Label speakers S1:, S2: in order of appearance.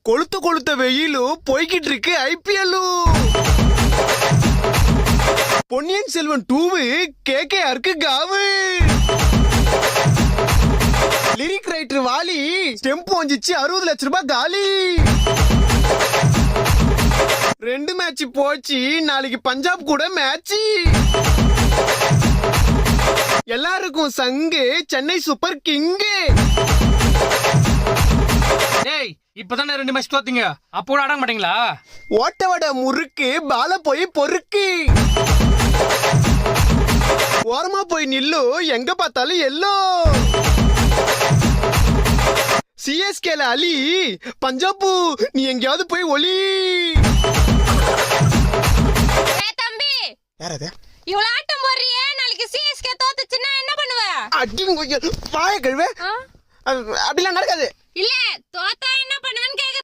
S1: கொளுத்த கொளுத்த வெயிலும் போய்கிட்டு இருக்கு ஐபிஎல்லும். பொன்னியின் செல்வன் 2 கேகேஆருக்கு காவு. லிரிக் ரைட்டர் வாலி ஸ்டெம்ப் வந்துச்சு 60 லட்சம் ரூபாய் காலி. 2 மேட்ச் போச்சு, நாளைக்கு பஞ்சாப் கூட மேட்ச். எல்லாருக்கும் சங்கு சென்னை சூப்பர் கிங்கு.
S2: டேய் இப்பதானே 2 மேட்ச் தோத்தீங்க, அப்போ கூட ஆட மாட்டீங்களா?
S1: ஓட்ட வட முறுக்கு பால போய் பொறுக்கு. ஓரமா போய் நில்லு, எங்க பார்த்தாலும் எல்லோ. சிஎஸ்கேல அலி, பஞ்சாபு நீ எங்கயாவது போய் ஒலி.
S3: தம்பி
S1: யாரது
S3: இவ்வளவு ஆட்டம் போடுறியே, நாளைக்கு சிஎஸ்கே தோத்துச்சுன்னா என்ன பண்ணுவ?
S1: அடி வாய கழுவே. அப்படிலாம் நடக்காது.
S3: இல்ல தோத்தா என்ன பண்ணுவேன்னு கேக்குறேன்.